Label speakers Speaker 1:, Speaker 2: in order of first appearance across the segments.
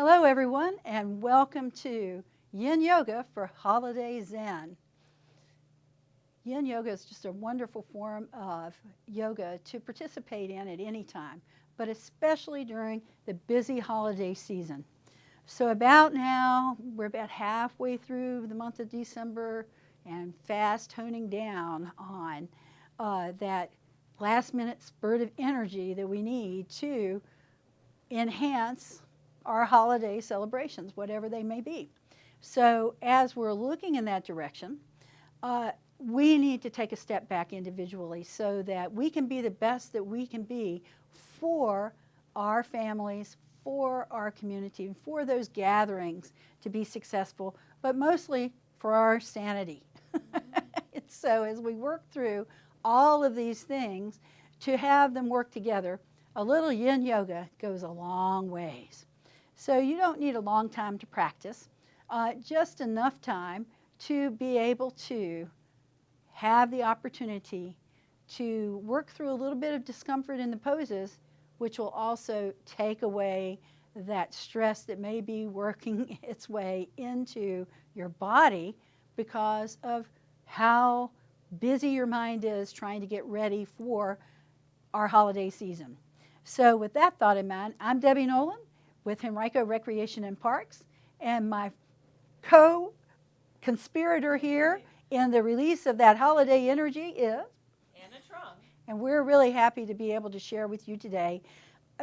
Speaker 1: Hello everyone and welcome to Yin Yoga for Holiday Zen. Yin Yoga is just a wonderful form of yoga to participate in at any time, but especially during the busy holiday season. So about now, we're about halfway through the month of December and fast honing down on that last minute spurt of energy that we need to enhance our holiday celebrations, whatever they may be. So as we're looking in that direction, we need to take a step back individually so that we can be the best that we can be for our families, for our community, and for those gatherings to be successful, but mostly for our sanity. So as we work through all of these things, to have them work together, a little yin yoga goes a long ways. So you don't need a long time to practice, just enough time to be able to have the opportunity to work through a little bit of discomfort in the poses, which will also take away that stress that may be working its way into your body because of how busy your mind is trying to get ready for our holiday season. So with that thought in mind, I'm Debbie Nolan with Henrico Recreation and Parks, and my co-conspirator here in the release of that holiday energy is
Speaker 2: Anna Trung.
Speaker 1: and we're really happy to be able to share with you today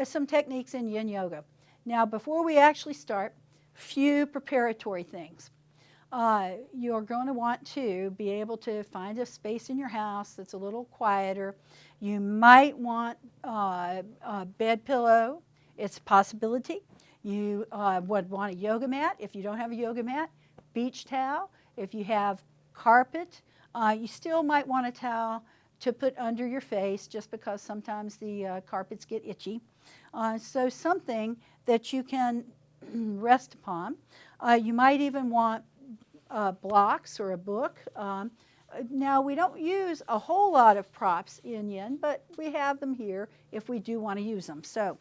Speaker 1: some techniques in Yin Yoga. Now, before we actually start, few preparatory things. You're going to want to be able to find a space in your house that's a little quieter. You might want a bed pillow. It's a possibility. You would want a yoga mat. If you don't have a yoga mat, beach towel. If you have carpet, you still might want a towel to put under your face just because sometimes the carpets get itchy. So something that you can rest upon. You might even want blocks or a book. Now, we don't use a whole lot of props in Yin, but we have them here if we do want to use them. So,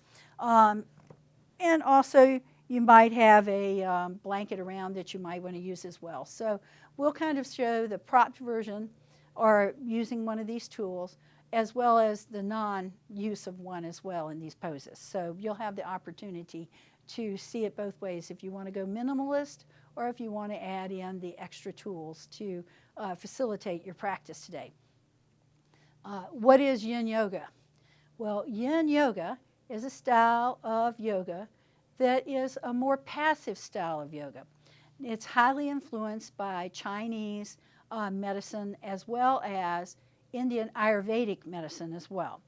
Speaker 1: and also you might have a blanket around that you might want to use as well. So we'll kind of show the propped version or using one of these tools as well as the non-use of one as well in these poses. So you'll have the opportunity to see it both ways if you want to go minimalist or if you want to add in the extra tools to facilitate your practice today. What is Yin Yoga? Well, Yin Yoga is a style of yoga that is a more passive style of yoga. It's highly influenced by Chinese medicine as well as Indian Ayurvedic medicine as well.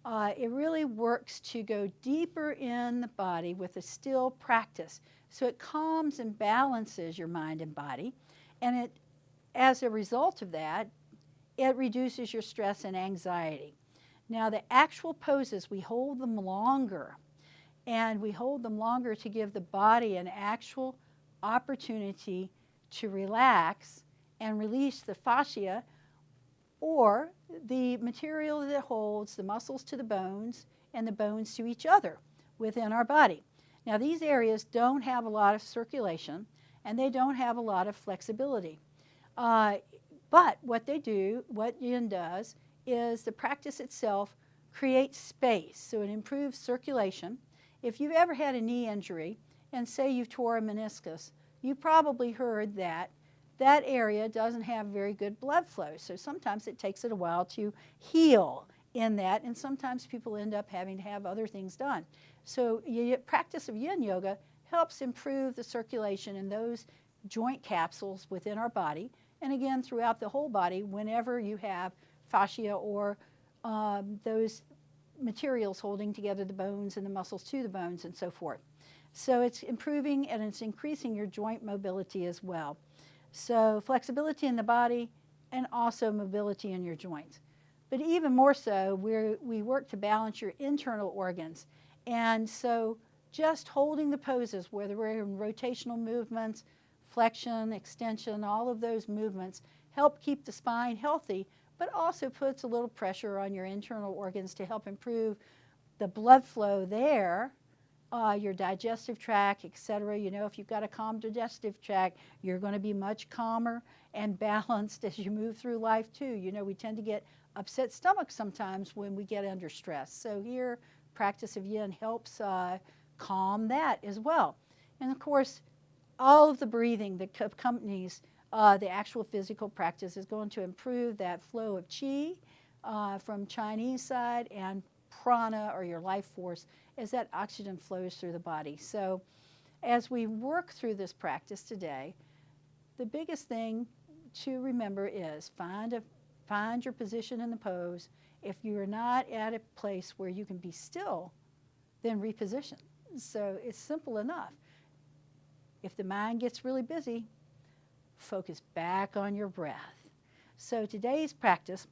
Speaker 1: It really works to go deeper in the body with a still practice. So it calms and balances your mind and body. And it, as a result of that, it reduces your stress and anxiety. Now, the actual poses, we hold them longer. And we hold them longer to give the body an actual opportunity to relax and release the fascia or the material that holds the muscles to the bones and the bones to each other within our body. Now, these areas don't have a lot of circulation and they don't have a lot of flexibility. But what they do, what Yin does, is the practice itself creates space. So it improves circulation. If you've ever had a knee injury and say you tore a meniscus, you probably heard that that area doesn't have very good blood flow. So sometimes it takes it a while to heal in that, and sometimes people end up having to have other things done. So practice of Yin Yoga helps improve the circulation in those joint capsules within our body, and again throughout the whole body whenever you have fascia or those materials holding together the bones and the muscles to the bones and so forth. So it's improving and it's increasing your joint mobility as well. So flexibility in the body and also mobility in your joints. But even more so, we work to balance your internal organs. And so just holding the poses, whether we're in rotational movements, flexion, extension, all of those movements help keep the spine healthy, but also puts a little pressure on your internal organs to help improve the blood flow there your digestive tract, etc. You know, if you've got a calm digestive tract, you're going to be much calmer and balanced as you move through life too. You know, we tend to get upset stomachs sometimes when we get under stress. So here, practice of yin helps calm that as well. And of course, all of the breathing that accompanies the actual physical practice is going to improve that flow of qi from Chinese side and prana, or your life force, as that oxygen flows through the body. So as we work through this practice today, the biggest thing to remember is find your position in the pose. If you're not at a place where you can be still, then reposition. So it's simple enough. If the mind gets really busy, focus back on your breath. So today's practice,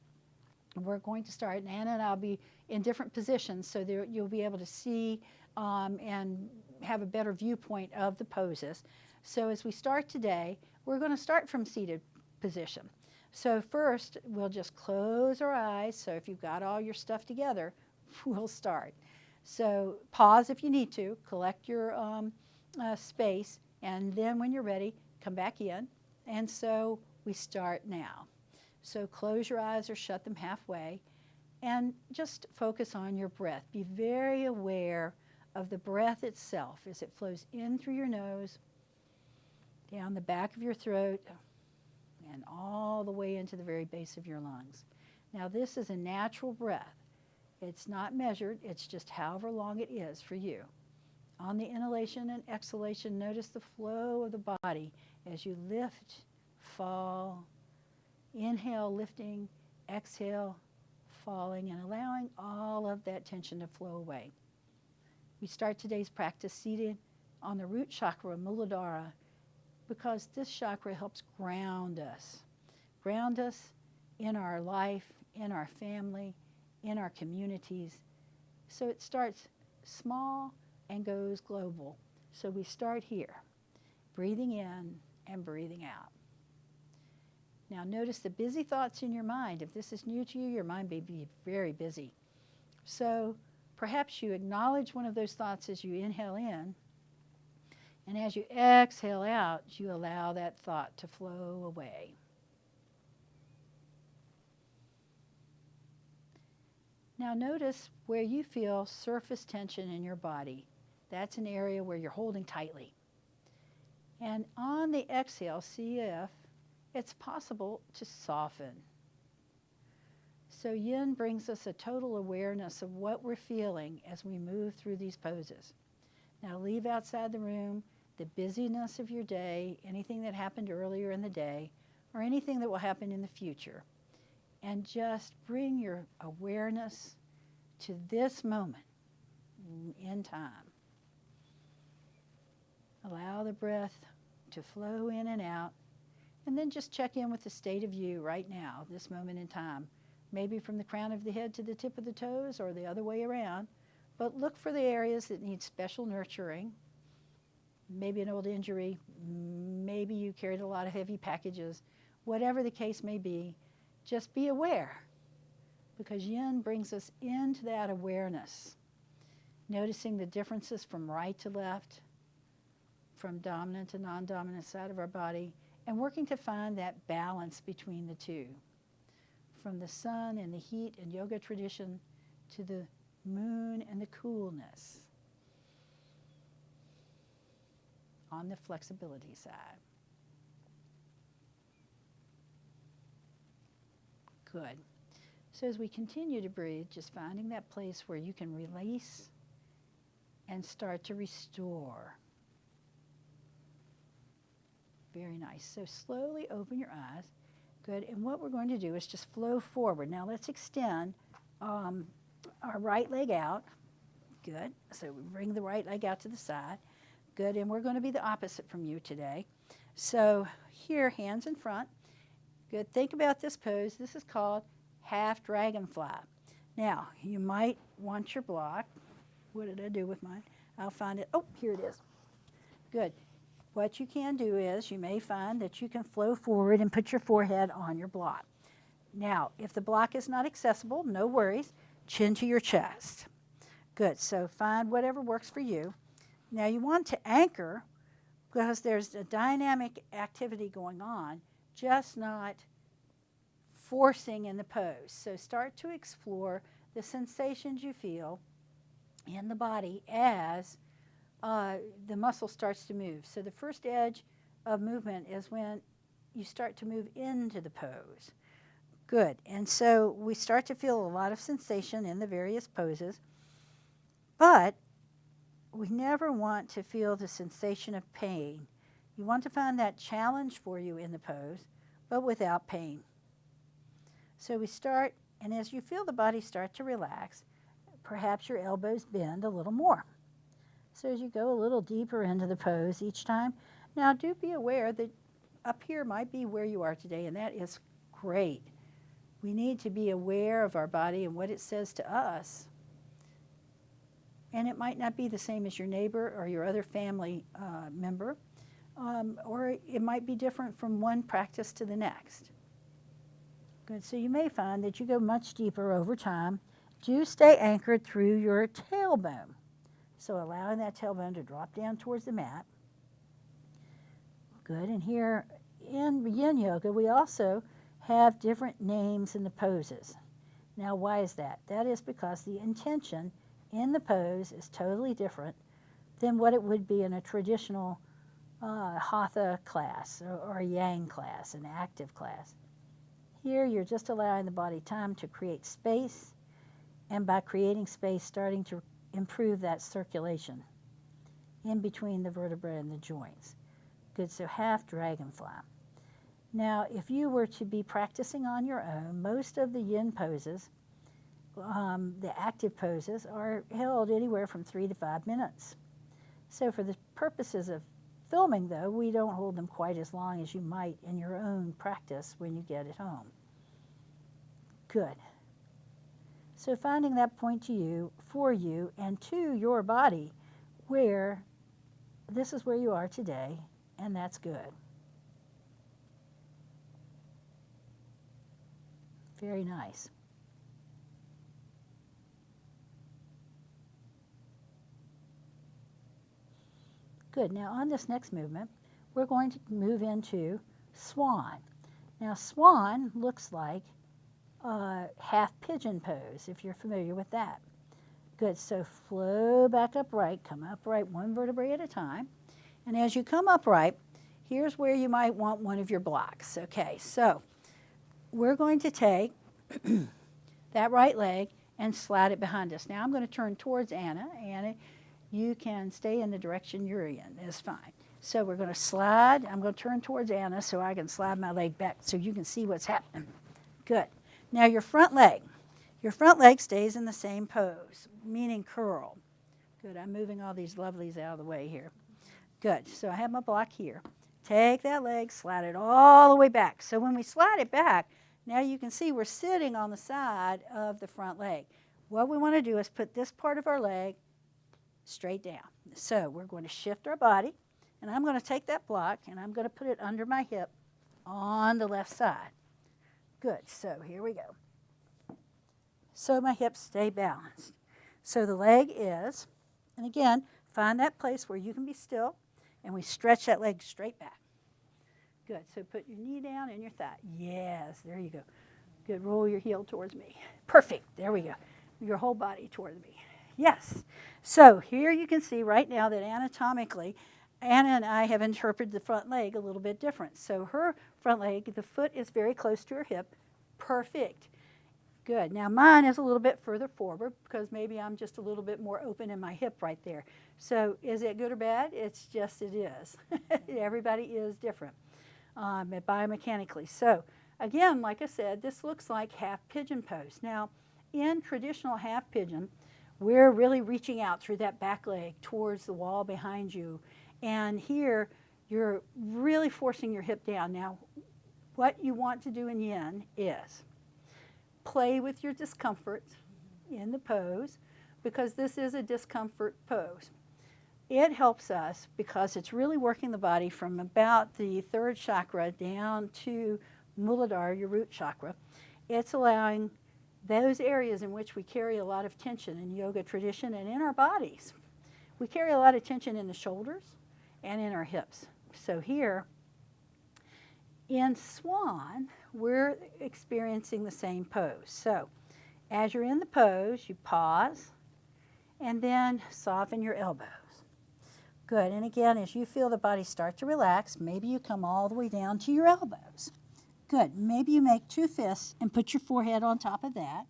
Speaker 1: we're going to start, and Anna and I'll be in different positions so that you'll be able to see and have a better viewpoint of the poses. So as we start today, we're going to start from seated position. So first, we'll just close our eyes. So if you've got all your stuff together, we'll start. So pause if you need to, collect your space, and then when you're ready, come back in. And so we start now. So close your eyes or shut them halfway and just focus on your breath. Be very aware of the breath itself as it flows in through your nose, down the back of your throat, and all the way into the very base of your lungs. Now this is a natural breath. It's not measured, it's just however long it is for you. On the inhalation and exhalation, notice the flow of the body as you lift, fall, inhale, lifting, exhale, falling, and allowing all of that tension to flow away. We start today's practice seated on the root chakra, Muladhara, because this chakra helps ground us in our life, in our family, in our communities. So it starts small and goes global. So we start here, breathing in and breathing out. Now notice the busy thoughts in your mind. If this is new to you, your mind may be very busy. So perhaps you acknowledge one of those thoughts as you inhale in, and as you exhale out, you allow that thought to flow away. Now notice where you feel surface tension in your body. That's an area where you're holding tightly. And on the exhale, see if it's possible to soften. So yin brings us a total awareness of what we're feeling as we move through these poses. Now leave outside the room the busyness of your day, anything that happened earlier in the day, or anything that will happen in the future. And just bring your awareness to this moment in time. Allow the breath to flow in and out, and then just check in with the state of you right now, this moment in time. Maybe from the crown of the head to the tip of the toes, or the other way around. But look for the areas that need special nurturing. Maybe an old injury, maybe you carried a lot of heavy packages. Whatever the case may be, just be aware, because yin brings us into that awareness, noticing the differences from right to left, from dominant to non-dominant side of our body, and working to find that balance between the two. From the sun and the heat and yoga tradition to the moon and the coolness on the flexibility side. Good. So as we continue to breathe, just finding that place where you can release and start to restore. Very nice. So slowly open your eyes. Good. And what we're going to do is just flow forward. Now let's extend our right leg out. Good. So we bring the right leg out to the side. Good. And we're going to be the opposite from you today. So here, hands in front. Good. Think about this pose. This is called half dragonfly. Now, you might want your block. What did I do with mine? I'll find it. Oh, here it is. Good. What you can do is you may find that you can flow forward and put your forehead on your block. Now, if the block is not accessible, no worries. Chin to your chest. Good. So find whatever works for you. Now you want to anchor because there's a dynamic activity going on, just not forcing in the pose. So start to explore the sensations you feel in the body as the muscle starts to move. So the first edge of movement is when you start to move into the pose. Good. And so we start to feel a lot of sensation in the various poses, but we never want to feel the sensation of pain. You want to find that challenge for you in the pose, but without pain. So we start, and as you feel the body start to relax, perhaps your elbows bend a little more. So as you go a little deeper into the pose each time, now do be aware that up here might be where you are today, and that is great. We need to be aware of our body and what it says to us. And it might not be the same as your neighbor or your other family member, or it might be different from one practice to the next. Good, so you may find that you go much deeper over time. Do stay anchored through your tailbone. So allowing that tailbone to drop down towards the mat. Good, and here in Yin Yoga, we also have different names in the poses. Now, why is that? That is because the intention in the pose is totally different than what it would be in a traditional Hatha class or a Yang class, an active class. Here, you're just allowing the body time to create space, and by creating space, starting to improve that circulation in between the vertebrae and the joints. Good, so half Dragonfly. Now, if you were to be practicing on your own, most of the Yin poses, the active poses, are held anywhere from 3 to 5 minutes. So for the purposes of filming, though, we don't hold them quite as long as you might in your own practice when you get at home. Good. So finding that point to you, for you, and to your body, where this is where you are today, and that's good. Very nice. Good. Now on this next movement, we're going to move into swan. Now swan looks like half pigeon pose, if you're familiar with that. Good. So flow back upright, come upright one vertebrae at a time. And as you come upright, here's where you might want one of your blocks. Okay, so we're going to take that right leg and slide it behind us. Now I'm going to turn towards Anna. Anna, you can stay in the direction you're in. It's fine. So we're going to slide. I'm going to turn towards Anna so I can slide my leg back so you can see what's happening. Good. Now your front leg stays in the same pose, meaning curl. Good. I'm moving all these lovelies out of the way here. Good. So I have my block here. Take that leg, slide it all the way back. So when we slide it back, now you can see we're sitting on the side of the front leg. What we want to do is put this part of our leg straight down. So we're going to shift our body, and I'm going to take that block and I'm going to put it under my hip on the left side. Good. So here we go. So my hips stay balanced. So the leg is, and again, find that place where you can be still, and we stretch that leg straight back. Good. So put your knee down and your thigh. Yes, there you go. Good. Roll your heel towards me. Perfect. There we go. Your whole body towards me. Yes. So here you can see right now that anatomically, Anna and I have interpreted the front leg a little bit different. So her front leg, the foot is very close to her hip. Perfect. Good. Now mine is a little bit further forward because maybe I'm just a little bit more open in my hip right there. So is it good or bad? It's just it is. Everybody is different biomechanically. So again, like I said, this looks like half pigeon pose. Now in traditional half pigeon, we're really reaching out through that back leg towards the wall behind you. And here you're really forcing your hip down. Now what you want to do in Yin is play with your discomfort in the pose, because this is a discomfort pose. It helps us because it's really working the body from about the third chakra down to Muladhara, your root chakra. It's allowing those areas in which we carry a lot of tension in yoga tradition and in our bodies. we carry a lot of tension in the shoulders and in our hips. So here in Swan, we're experiencing the same pose. So as you're in the pose, you pause and then soften your elbows. Good, and again, as you feel the body start to relax, maybe you come all the way down to your elbows. Good, maybe you make two fists and put your forehead on top of that.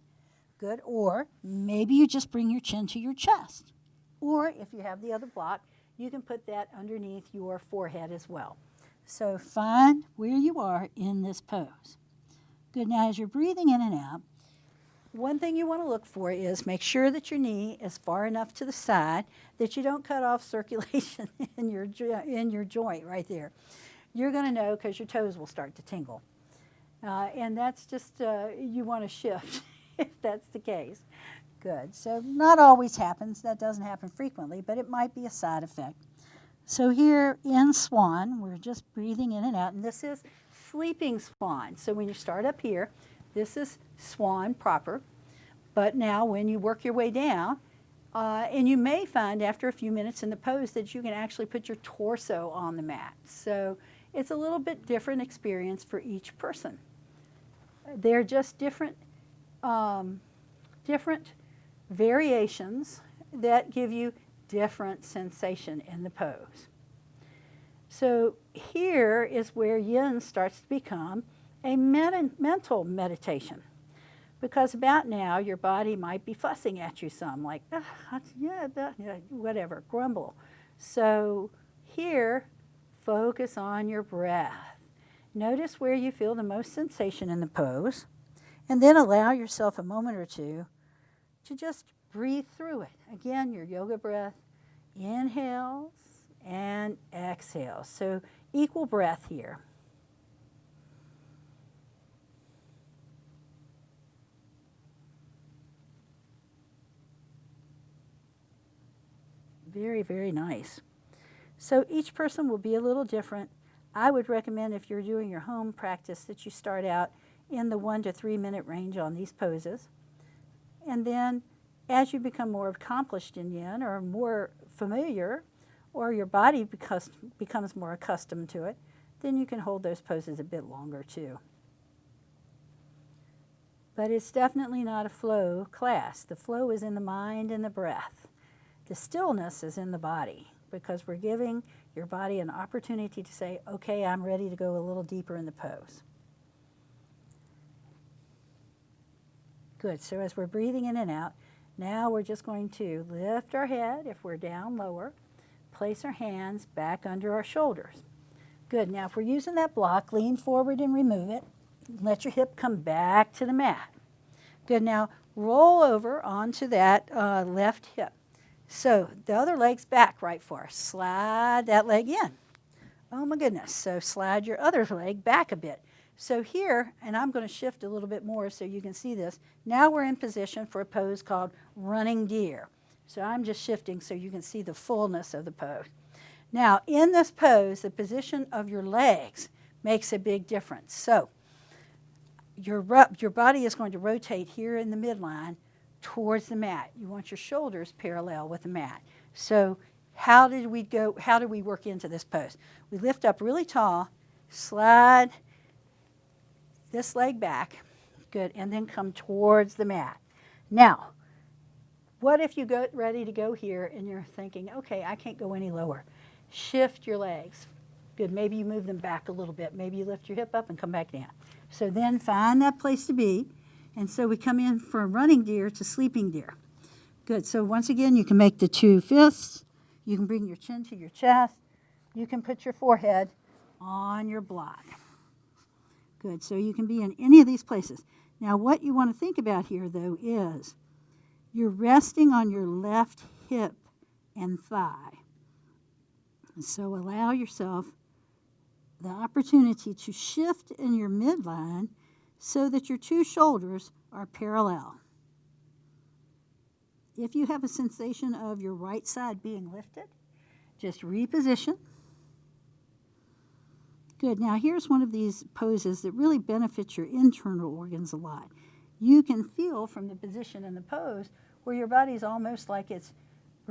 Speaker 1: Good, or maybe you just bring your chin to your chest. Or if you have the other block, you can put that underneath your forehead as well. So find where you are in this pose. Good, now as you're breathing in and out, one thing you want to look for is make sure that your knee is far enough to the side that you don't cut off circulation in your joint right there. You're going to know because your toes will start to tingle. And that's just, you want to shift if that's the case. Good. So not always happens. That doesn't happen frequently, but it might be a side effect. So here in Swan, we're just breathing in and out, and this is sleeping Swan. So when you start up here, this is Swan proper, but now when you work your way down, and you may find after a few minutes in the pose that you can actually put your torso on the mat. So it's a little bit different experience for each person. They're just different variations that give you different sensation in the pose. So here is where Yin starts to become a mental meditation, because about now your body might be fussing at you some, like whatever, grumble. So here, focus on your breath. Notice where you feel the most sensation in the pose, and then allow yourself a moment or two to just breathe through it. Again, your yoga breath, inhales and exhales. So equal breath here. Very, very nice. So each person will be a little different. I would recommend if you're doing your home practice that you start out in the 1 to 3 minute range on these poses. And then as you become more accomplished in Yin or more familiar, or your body becomes more accustomed to it, then you can hold those poses a bit longer too. But it's definitely not a flow class. The flow is in the mind and the breath. The stillness is in the body, because we're giving your body an opportunity to say, okay, I'm ready to go a little deeper in the pose. Good, so as we're breathing in and out, now we're just going to lift our head if we're down lower, place our hands back under our shoulders. Good, now if we're using that block, lean forward and remove it. Let your hip come back to the mat. Good, now roll over onto that left hip. So the other leg's back right for us. Slide that leg in. Oh my goodness, so slide your other leg back a bit. So here, and I'm going to shift a little bit more so you can see this, now we're in position for a pose called running deer. So I'm just shifting so you can see the fullness of the pose. Now in this pose, the position of your legs makes a big difference. So your body is going to rotate here in the midline towards the mat. You want your shoulders parallel with the mat. So how do we work into this pose? We lift up really tall, slide this leg back, good, and then come towards the mat. Now, what if you go ready to go here and you're thinking, okay, I can't go any lower? Shift your legs. Good, maybe you move them back a little bit. Maybe you lift your hip up and come back down. So then find that place to be. And so we come in from running deer to sleeping deer. Good, so once again, you can make the two fists. You can bring your chin to your chest. You can put your forehead on your block. Good, so you can be in any of these places. Now what you want to think about here, though, is you're resting on your left hip and thigh. So allow yourself the opportunity to shift in your midline so that your two shoulders are parallel. If you have a sensation of your right side being lifted, just reposition. Good, now here's one of these poses that really benefits your internal organs a lot. You can feel from the position in the pose where your body's almost like it's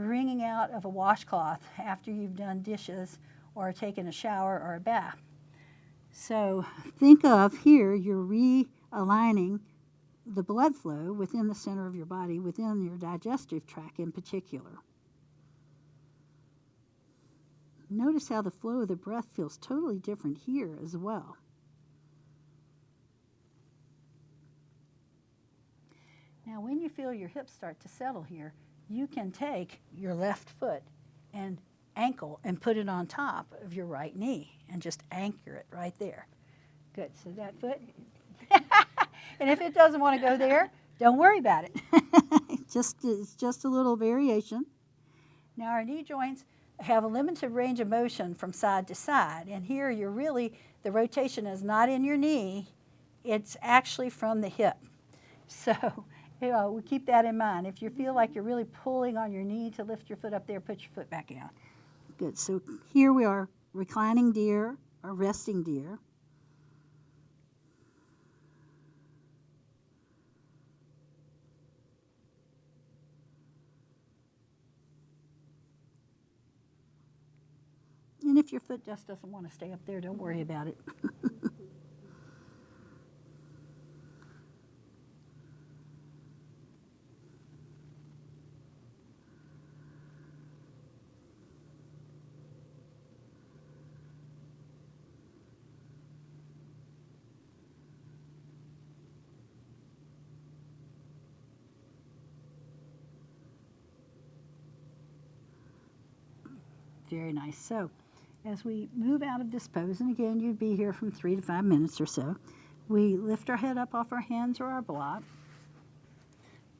Speaker 1: wringing out of a washcloth after you've done dishes or taken a shower or a bath. So think of here, you're realigning the blood flow within the center of your body, within your digestive tract in particular. Notice how the flow of the breath feels totally different here as well. Now, when you feel your hips start to settle here, you can take your left foot and ankle and put it on top of your right knee and just anchor it right there. Good. So that foot. And if it doesn't want to go there, don't worry about it. It's just a little variation. Now, our knee joints have a limited range of motion from side to side. And here the rotation is not in your knee, it's actually from the hip. So we keep that in mind. If you feel like you're really pulling on your knee to lift your foot up there, put your foot back out. Good. So here we are, reclining deer or resting deer. And if your foot just doesn't want to stay up there, don't worry about it. Very nice. So as we move out of this pose, and again, you'd be here from 3 to 5 minutes or so, we lift our head up off our hands or our block.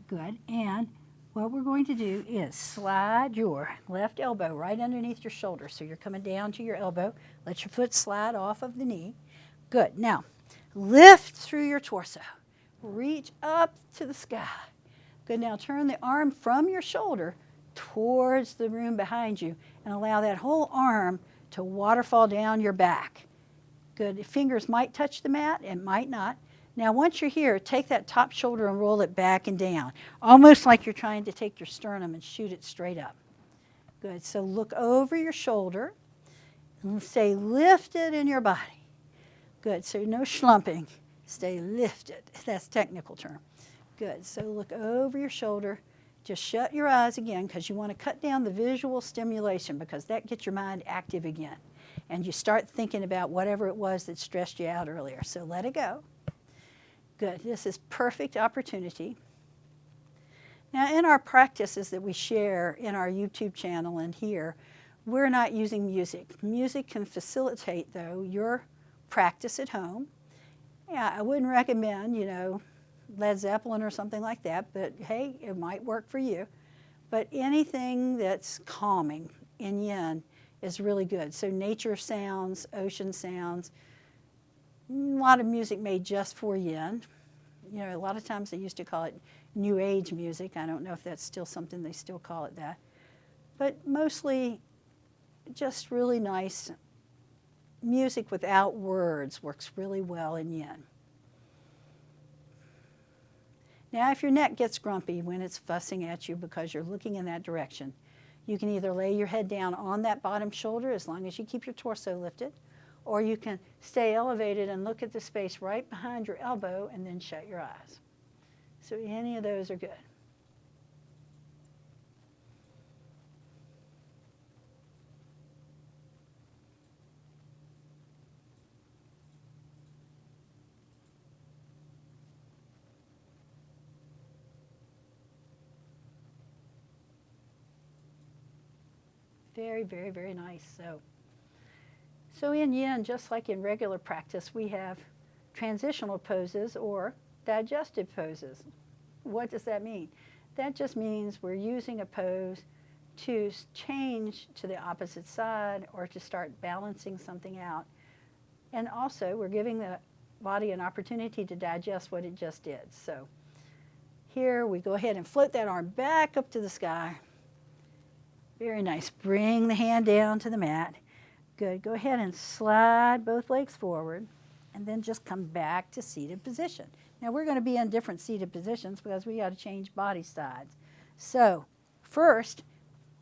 Speaker 1: Good. And what we're going to do is slide your left elbow right underneath your shoulder. So you're coming down to your elbow. Let your foot slide off of the knee. Good. Now, lift through your torso. Reach up to the sky. Good. Now turn the arm from your shoulder towards the room behind you and allow that whole arm to waterfall down your back. Good. The fingers might touch the mat, it might not. Now once you're here, take that top shoulder and roll it back and down, almost like you're trying to take your sternum and shoot it straight up. Good. So look over your shoulder and stay lifted in your body. Good. So no slumping. Stay lifted. That's a technical term. Good. So look over your shoulder. Just shut your eyes again because you want to cut down the visual stimulation because that gets your mind active again. And you start thinking about whatever it was that stressed you out earlier. So let it go. Good. This is perfect opportunity. Now in our practices that we share in our YouTube channel and here, we're not using music. Music can facilitate, though, your practice at home. Yeah, I wouldn't recommend, Led Zeppelin or something like that, but hey, it might work for you. But anything that's calming in yin is really good. So nature sounds, ocean sounds, a lot of music made just for yin. A lot of times they used to call it New Age music. I don't know if that's still something they still call it that. But mostly just really nice music without words works really well in yin. Now, if your neck gets grumpy when it's fussing at you because you're looking in that direction, you can either lay your head down on that bottom shoulder as long as you keep your torso lifted, or you can stay elevated and look at the space right behind your elbow and then shut your eyes. So any of those are good. Very, very, very nice. So in yin, just like in regular practice, we have transitional poses or digestive poses. What does that mean? That just means we're using a pose to change to the opposite side or to start balancing something out. And also, we're giving the body an opportunity to digest what it just did. So here we go ahead and float that arm back up to the sky. Very nice. Bring the hand down to the mat. Good. Go ahead and slide both legs forward and then just come back to seated position. Now we're going to be in different seated positions because we got to change body sides. So first,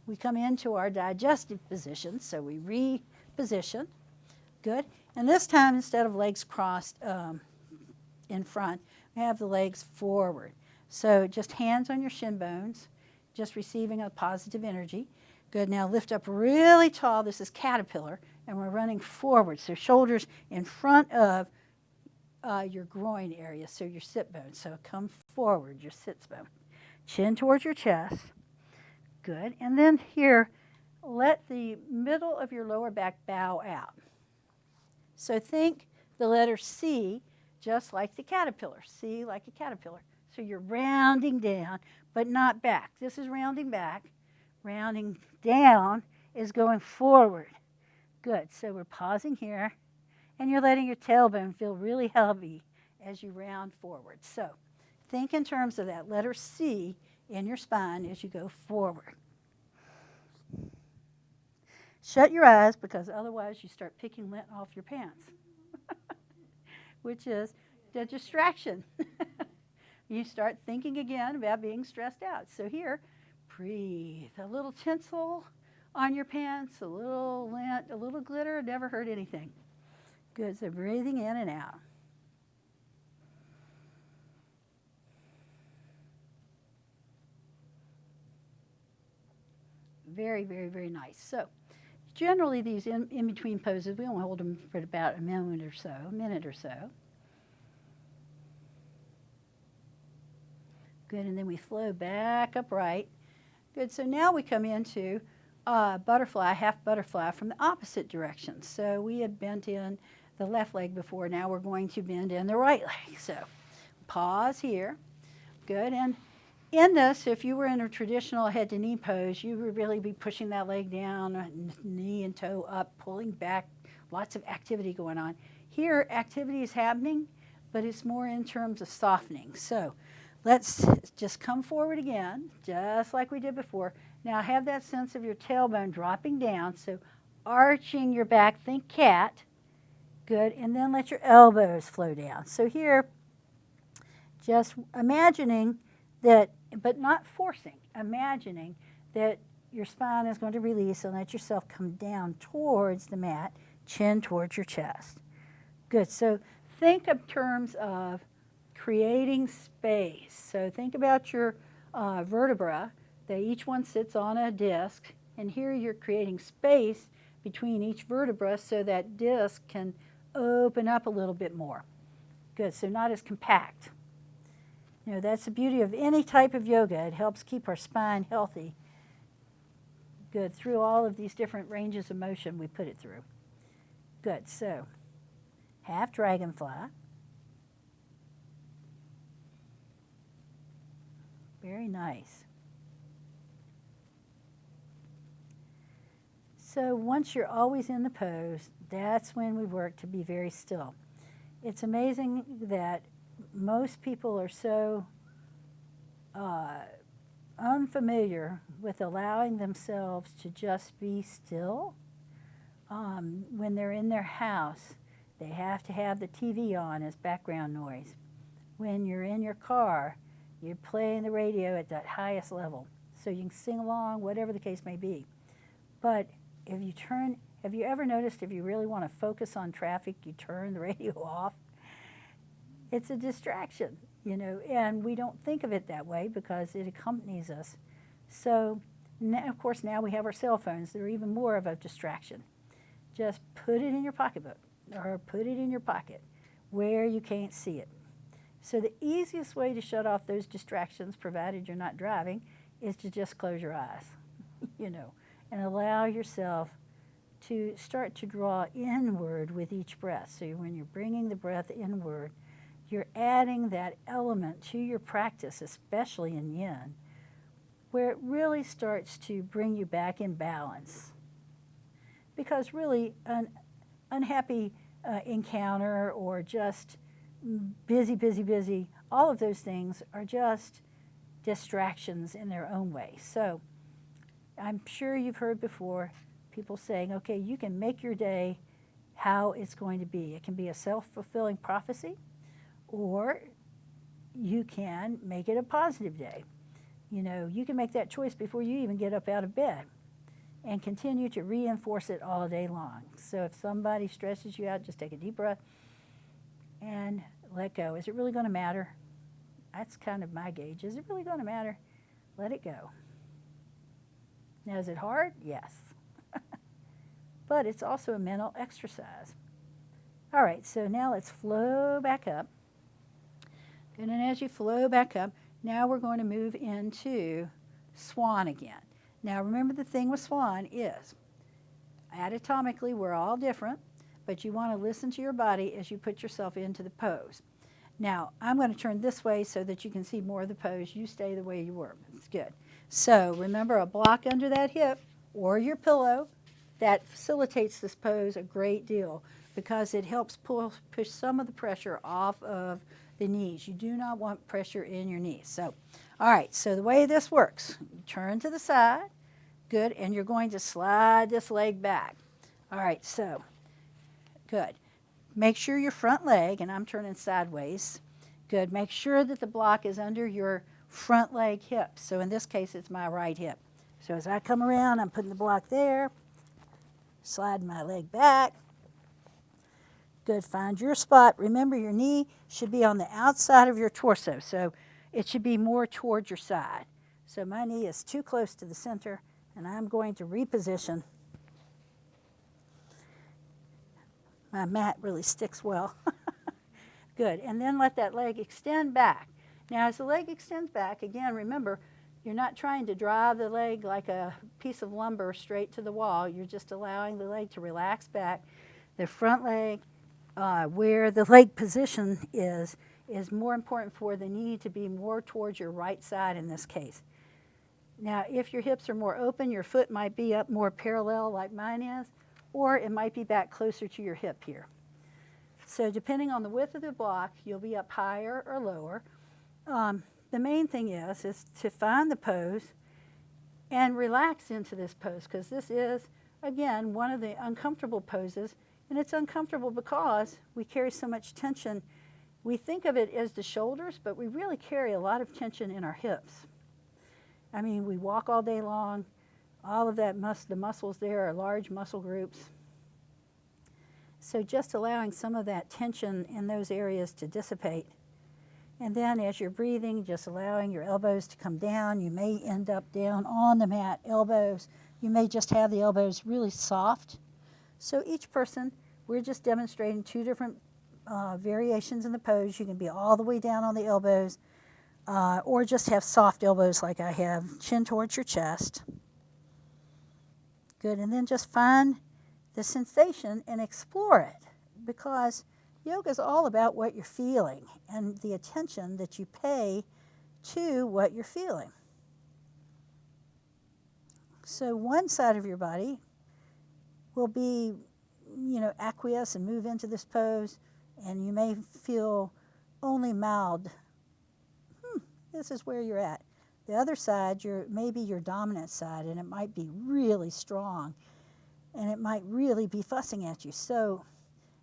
Speaker 1: we come into our digestive position, so we reposition. Good. And this time, instead of legs crossed in front, we have the legs forward. So just hands on your shin bones, just receiving a positive energy. Good. Now lift up really tall. This is caterpillar, and we're running forward. So shoulders in front of your groin area, so your sit bone. So come forward, your sits bone. Chin towards your chest. Good. And then here, let the middle of your lower back bow out. So think the letter C just like the caterpillar. C like a caterpillar. So you're rounding down, but not back. This is rounding back. Rounding down is going forward. Good. So we're pausing here, and you're letting your tailbone feel really heavy as you round forward. So think in terms of that letter C in your spine as you go forward. Shut your eyes, because otherwise you start picking lint off your pants, which is the distraction. You start thinking again about being stressed out. So here, breathe. A little tinsel on your pants, a little lint, a little glitter, never hurt anything. Good, so breathing in and out. Very, very, very nice. So generally these in-between poses, we only hold them for about a minute or so. Good, and then we flow back upright. Good, so now we come into butterfly, half butterfly from the opposite direction. So we had bent in the left leg before, now we're going to bend in the right leg. So pause here. Good, and in this, if you were in a traditional head to knee pose, you would really be pushing that leg down, knee and toe up, pulling back, lots of activity going on. Here, activity is happening, but it's more in terms of softening. So let's just come forward again, just like we did before. Now have that sense of your tailbone dropping down, so arching your back, think cat. Good, and then let your elbows flow down. So here, just imagining that, but not forcing, imagining that your spine is going to release and let yourself come down towards the mat, chin towards your chest. Good, so think in terms of creating space. So think about your vertebra, that each one sits on a disc, and here you're creating space between each vertebra so that disc can open up a little bit more. Good, so not as compact. You know, that's the beauty of any type of yoga. It helps keep our spine healthy. Good, through all of these different ranges of motion we put it through. Good, so half dragonfly. Very nice. So once you're always in the pose, that's when we work to be very still. It's amazing that most people are so unfamiliar with allowing themselves to just be still. When they're in their house, they have to have the TV on as background noise. When you're in your car, you're playing the radio at that highest level, so you can sing along, whatever the case may be. But if you have you ever noticed if you really want to focus on traffic, you turn the radio off? It's a distraction, you know, and we don't think of it that way because it accompanies us. So, now, of course, now we have our cell phones. They're even more of a distraction. Just put it in your pocketbook or put it in your pocket where you can't see it. So the easiest way to shut off those distractions, provided you're not driving, is to just close your eyes, you know, and allow yourself to start to draw inward with each breath. So when you're bringing the breath inward, you're adding that element to your practice, especially in yin, where it really starts to bring you back in balance. Because really, an unhappy encounter or just busy, all of those things are just distractions in their own way. So I'm sure you've heard before people saying, okay, you can make your day how it's going to be. It can be a self-fulfilling prophecy, or you can make it a positive day. You know, you can make that choice before you even get up out of bed. and continue to reinforce it all day long. So if somebody stresses you out, just take a deep breath and let go. Is it really going to matter? That's kind of my gauge. Is it really going to matter? Let it go. Now, is it hard? Yes. But it's also a mental exercise. All right, so now let's flow back up. And then as you flow back up, now we're going to move into swan again. Now remember, the thing with swan is anatomically we're all different, but you want to listen to your body as you put yourself into the pose. Now I'm going to turn this way so that you can see more of the pose. You stay the way you were. It's good. So remember, a block under that hip or your pillow, that facilitates this pose a great deal because it helps push some of the pressure off of the knees. You do not want pressure in your knees. So, all right, so the way this works, you turn to the side, good, and you're going to slide this leg back. All right, so, good. Make sure your front leg, and I'm turning sideways, good, make sure that the block is under your front leg hip. So in this case, it's my right hip. So as I come around, I'm putting the block there, slide my leg back. Good, find your spot. Remember, your knee should be on the outside of your torso, so it should be more toward your side. So my knee is too close to the center, and I'm going to reposition. My mat really sticks well. Good, and then let that leg extend back. Now, as the leg extends back, again, remember, you're not trying to drive the leg like a piece of lumber straight to the wall. You're just allowing the leg to relax back. The front leg, where the leg position is more important for the knee to be more towards your right side in this case. Now, if your hips are more open, your foot might be up more parallel like mine is, or it might be back closer to your hip here. So depending on the width of the block, you'll be up higher or lower. The main thing is to find the pose and relax into this pose, because this is, again, one of the uncomfortable poses. And it's uncomfortable because we carry so much tension. We think of it as the shoulders, but we really carry a lot of tension in our hips. I mean, we walk all day long. All of that, the muscles there are large muscle groups. So just allowing some of that tension in those areas to dissipate. And then as you're breathing, just allowing your elbows to come down. You may end up down on the mat, elbows. You may just have the elbows really soft. So each person, we're just demonstrating two different variations in the pose. You can be all the way down on the elbows or just have soft elbows like I have, chin towards your chest. Good, and then just find the sensation and explore it, because yoga is all about what you're feeling and the attention that you pay to what you're feeling. So one side of your body will be, acquiesce and move into this pose, and you may feel only mild, this is where you're at. The other side, maybe your dominant side, and it might be really strong, and it might really be fussing at you. So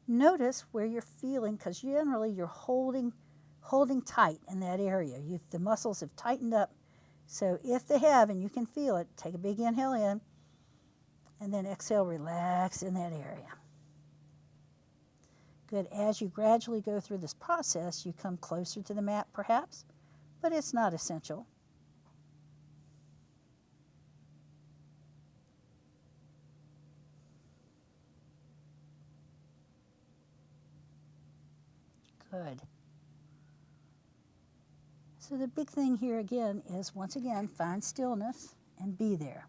Speaker 1: notice where you're feeling, because generally you're holding tight in that area. The muscles have tightened up. So if they have, and you can feel it, take a big inhale in, and then exhale, relax in that area. Good. As you gradually go through this process, you come closer to the mat perhaps, but it's not essential. Good. So the big thing here again is, once again, find stillness and be there.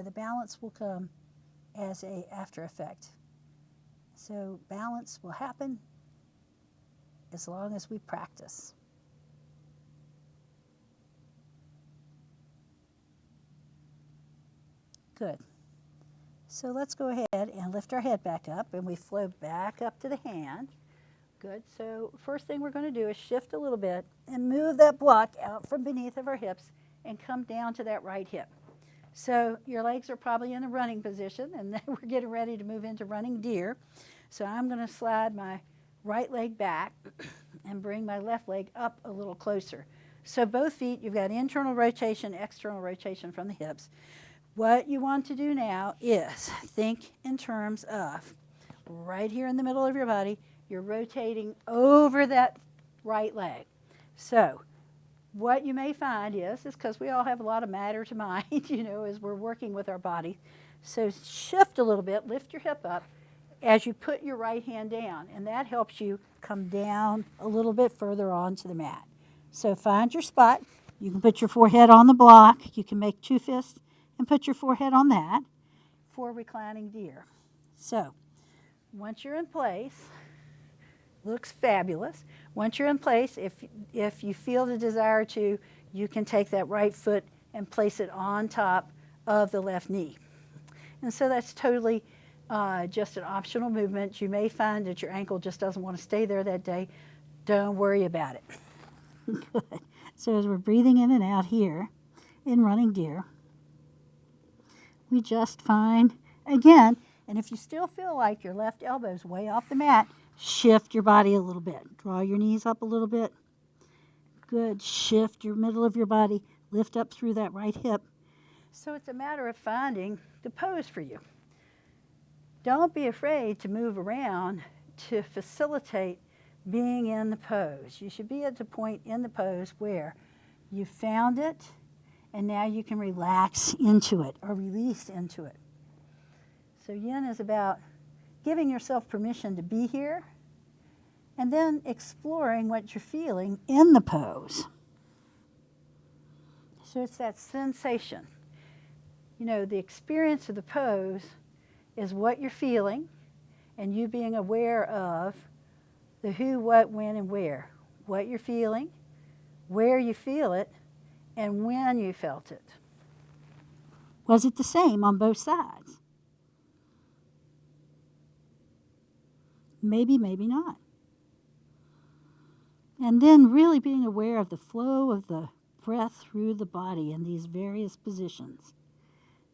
Speaker 1: The balance will come as a after effect. So balance will happen as long as we practice. Good. So let's go ahead and lift our head back up, and we flow back up to the hand. Good. So first thing we're going to do is shift a little bit and move that block out from beneath of our hips and come down to that right hip. So your legs are probably in a running position, and then we're getting ready to move into running deer. So I'm going to slide my right leg back and bring my left leg up a little closer. So both feet, you've got internal rotation, external rotation from the hips. What you want to do now is think in terms of right here in the middle of your body, you're rotating over that right leg. So what you may find is because we all have a lot of matter to mind, as we're working with our body. So shift a little bit, lift your hip up as you put your right hand down, and that helps you come down a little bit further onto the mat. So find your spot. You can put your forehead on the block. You can make two fists and put your forehead on that for reclining deer. So once you're in place, looks fabulous. Once you're in place, if you feel the desire to, you can take that right foot and place it on top of the left knee. And so that's totally just an optional movement. You may find that your ankle just doesn't want to stay there that day. Don't worry about it. Good. So as we're breathing in and out here in running deer, we just find, again, and if you still feel like your left elbow's way off the mat, shift your body a little bit. Draw your knees up a little bit. Good. Shift your middle of your body. Lift up through that right hip. So it's a matter of finding the pose for you. Don't be afraid to move around to facilitate being in the pose. You should be at the point in the pose where you found it and now you can relax into it or release into it. So yin is about giving yourself permission to be here and then exploring what you're feeling in the pose. So it's that sensation. The experience of the pose is what you're feeling and you being aware of the who, what, when, and where. What you're feeling, where you feel it, and when you felt it. Was it the same on both sides? Maybe, maybe not. And then really being aware of the flow of the breath through the body in these various positions.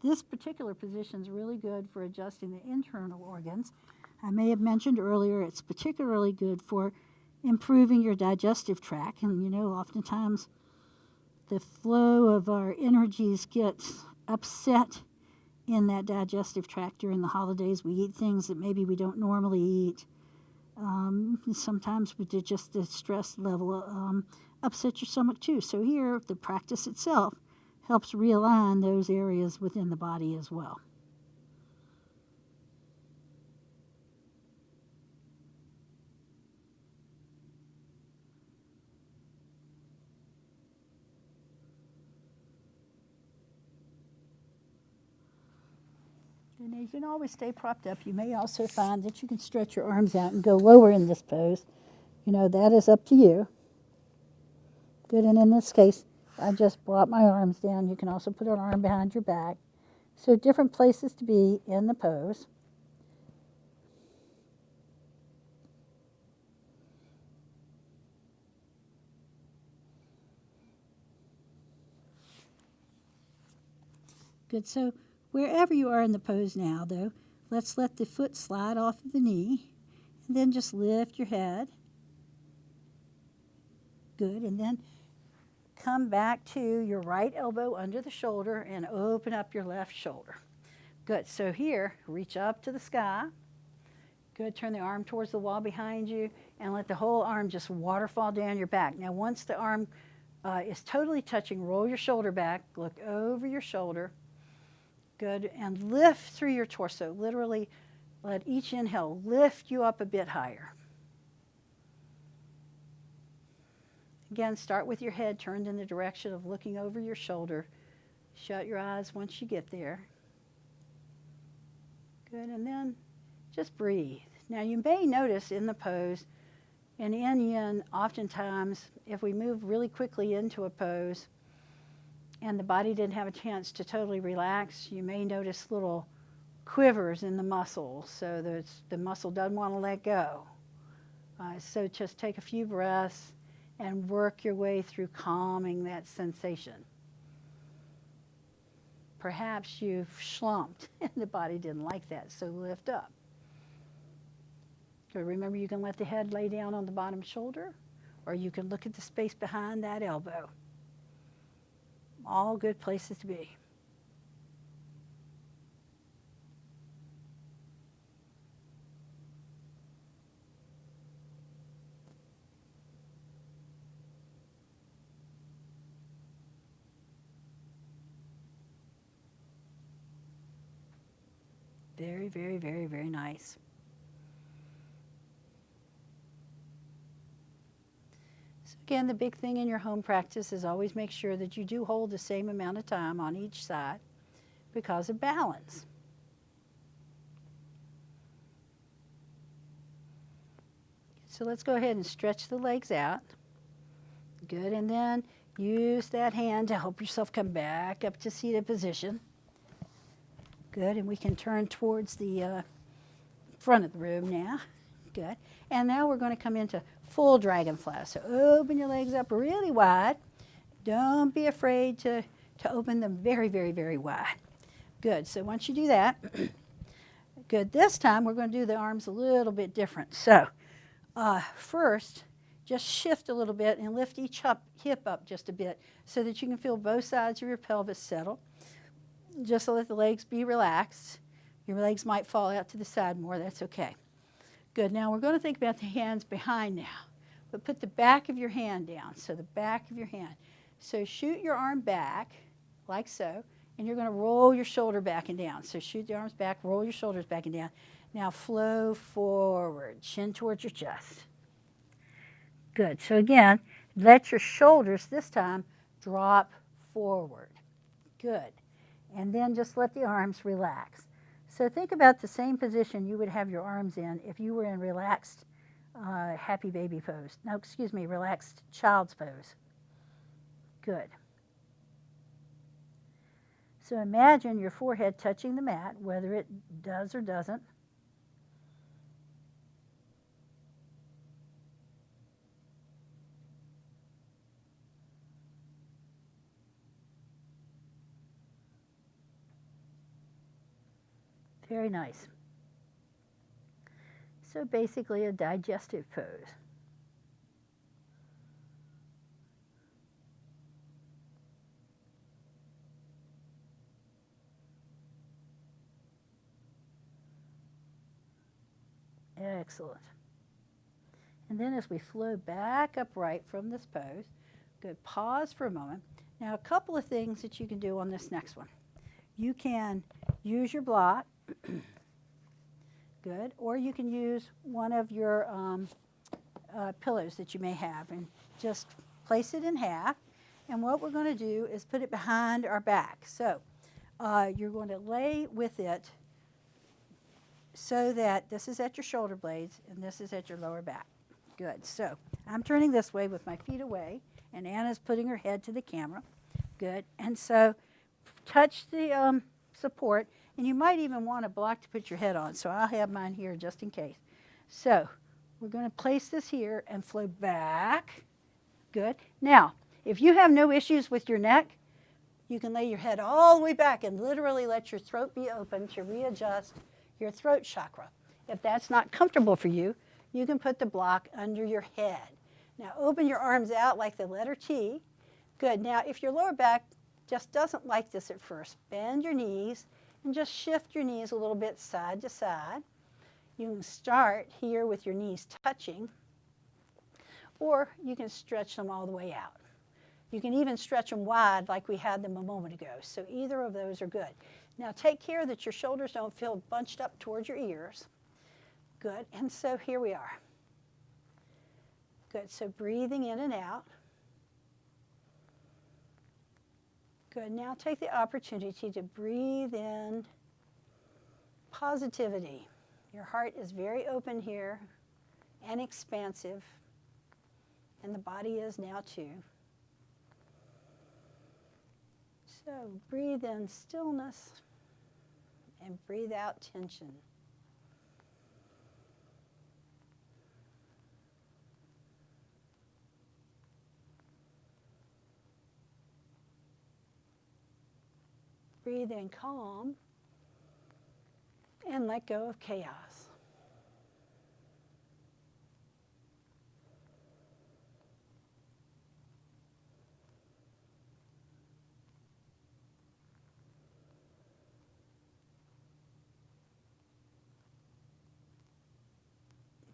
Speaker 1: This particular position is really good for adjusting the internal organs. I may have mentioned earlier it's particularly good for improving your digestive tract. And oftentimes the flow of our energies gets upset in that digestive tract during the holidays. We eat things that maybe we don't normally eat. Sometimes with just the stress level upsets your stomach too. So here, the practice itself helps realign those areas within the body as well. And you can always stay propped up. You may also find that you can stretch your arms out and go lower in this pose. That is up to you. Good, and in this case, I just brought my arms down. You can also put an arm behind your back. So different places to be in the pose. Good, so wherever you are in the pose now, though, let's let the foot slide off of the knee, and then just lift your head. Good, and then come back to your right elbow under the shoulder and open up your left shoulder. Good, so here, reach up to the sky. Good, turn the arm towards the wall behind you and let the whole arm just waterfall down your back. Now once the arm is totally touching, roll your shoulder back, look over your shoulder. Good, and lift through your torso. Literally let each inhale lift you up a bit higher. Again, start with your head turned in the direction of looking over your shoulder. Shut your eyes once you get there. Good, and then just breathe. Now you may notice in the pose, and in yin, oftentimes, if we move really quickly into a pose and the body didn't have a chance to totally relax, you may notice little quivers in the muscles, so that the muscle doesn't want to let go. So just take a few breaths and work your way through calming that sensation. Perhaps you've slumped and the body didn't like that, so lift up. So remember, you can let the head lay down on the bottom shoulder, or you can look at the space behind that elbow. All good places to be. Very, very, very, very nice. So again, the big thing in your home practice is always make sure that you do hold the same amount of time on each side because of balance. So let's go ahead and stretch the legs out. Good, and then use that hand to help yourself come back up to seated position. Good, and we can turn towards the front of the room now. Good, and now we're going to come into full dragonfly. So open your legs up really wide. Don't be afraid to open them very, very, very wide. Good, so once you do that, good, this time we're going to do the arms a little bit different. So first, just shift a little bit and lift each hip up just a bit so that you can feel both sides of your pelvis settle. Just to let the legs be relaxed. Your legs might fall out to the side more, that's okay. Good, now we're going to think about the hands behind now. But put the back of your hand down, so the back of your hand. So shoot your arm back, like so, and you're going to roll your shoulder back and down. So shoot the arms back, roll your shoulders back and down. Now flow forward, chin towards your chest. Good, so again, let your shoulders this time drop forward. Good. And then just let the arms relax. So think about the same position you would have your arms in if you were in relaxed happy baby pose. No, excuse me, relaxed child's pose. Good. So imagine your forehead touching the mat, whether it does or doesn't. Very nice. So basically a digestive pose. Excellent. And then as we flow back upright from this pose, good, pause for a moment. Now a couple of things that you can do on this next one. You can use your block, good, or you can use one of your pillows that you may have and just place it in half. And what we're going to do is put it behind our back. So you're going to lay with it so that this is at your shoulder blades and this is at your lower back. Good. So I'm turning this way with my feet away, and Anna's putting her head to the camera. Good. And so touch the support, and you might even want a block to put your head on, so I'll have mine here just in case. So we're going to place this here and flow back. Good. Now, if you have no issues with your neck, you can lay your head all the way back and literally let your throat be open to readjust your throat chakra. If that's not comfortable for you, you can put the block under your head. Now open your arms out like the letter T. Good. Now if your lower back just doesn't like this at first, bend your knees and just shift your knees a little bit side to side. You can start here with your knees touching, or you can stretch them all the way out. You can even stretch them wide like we had them a moment ago. So either of those are good. Now take care that your shoulders don't feel bunched up towards your ears. Good. And so here we are. Good. So breathing in and out. Good. Now take the opportunity to breathe in positivity. Your heart is very open here and expansive, and the body is now too. So breathe in stillness and breathe out tension. Breathe in calm and let go of chaos.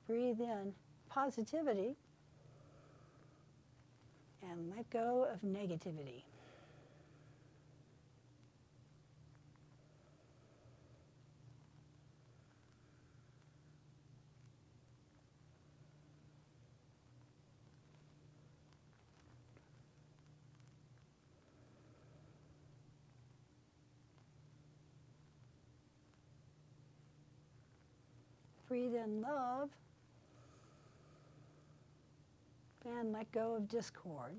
Speaker 1: Breathe in positivity and let go of negativity. Breathe in love and let go of discord.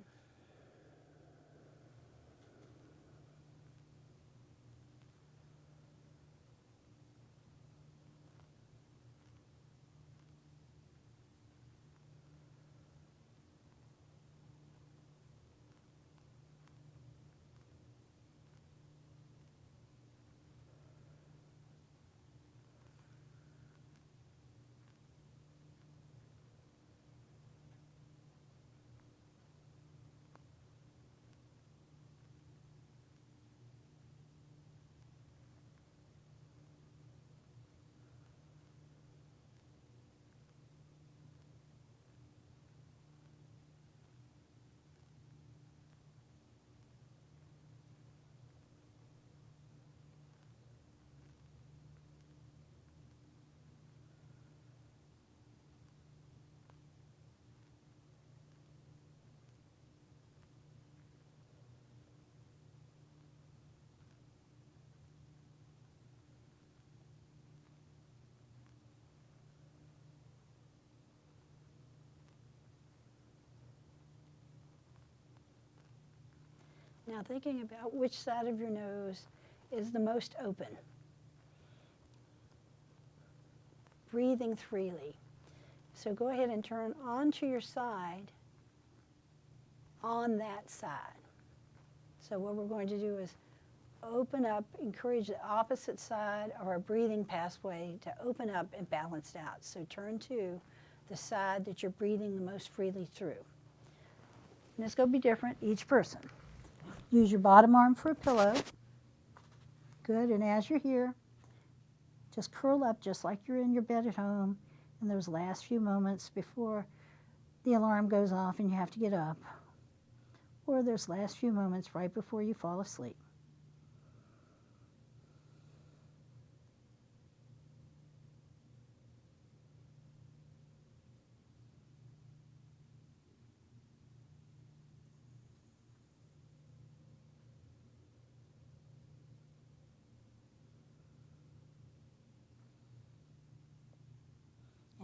Speaker 1: Now thinking about which side of your nose is the most open. Breathing freely. So go ahead and turn onto your side on that side. So what we're going to do is open up, encourage the opposite side of our breathing pathway to open up and balance out. So turn to the side that you're breathing the most freely through. And it's going to be different each person. Use your bottom arm for a pillow. Good, and as you're here, just curl up just like you're in your bed at home in those last few moments before the alarm goes off and you have to get up, or those last few moments right before you fall asleep.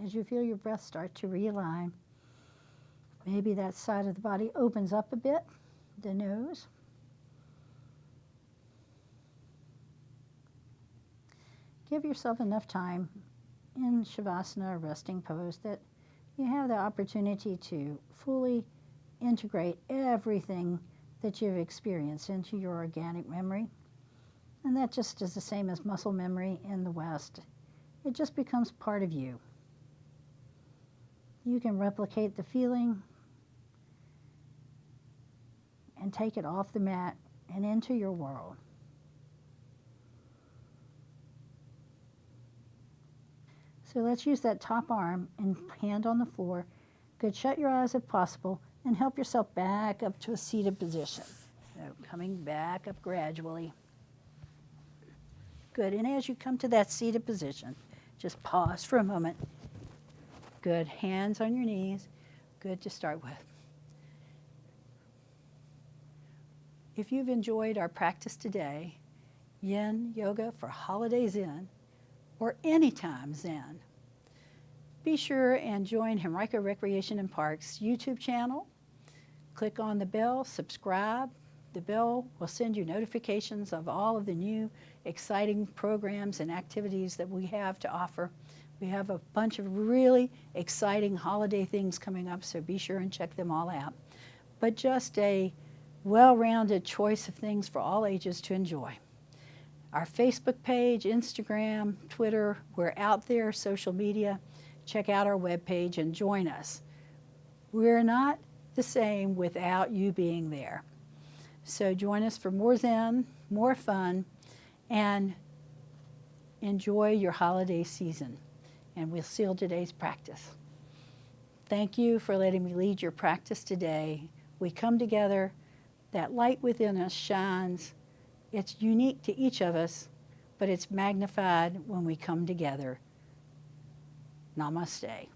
Speaker 1: As you feel your breath start to realign, maybe that side of the body opens up a bit, the nose. Give yourself enough time in Shavasana, or resting pose, that you have the opportunity to fully integrate everything that you've experienced into your organic memory. And that just is the same as muscle memory in the West. It just becomes part of you. You can replicate the feeling and take it off the mat and into your world. So let's use that top arm and hand on the floor. Good, shut your eyes if possible and help yourself back up to a seated position. So coming back up gradually. Good, and as you come to that seated position, just pause for a moment. Good, hands on your knees. Good to start with. If you've enjoyed our practice today, Yin Yoga for Holiday Zen, or Anytime Zen, be sure and join Henrico Recreation and Parks YouTube channel. Click on the bell, subscribe. The bell will send you notifications of all of the new exciting programs and activities that we have to offer. We have a bunch of really exciting holiday things coming up, so be sure and check them all out. But just a well-rounded choice of things for all ages to enjoy. Our Facebook page, Instagram, Twitter, we're out there, social media. Check out our webpage and join us. We're not the same without you being there. So join us for more Zen, more fun, and enjoy your holiday season. and we'll seal today's practice. Thank you for letting me lead your practice today. We come together, that light within us shines. It's unique to each of us, but it's magnified when we come together. Namaste.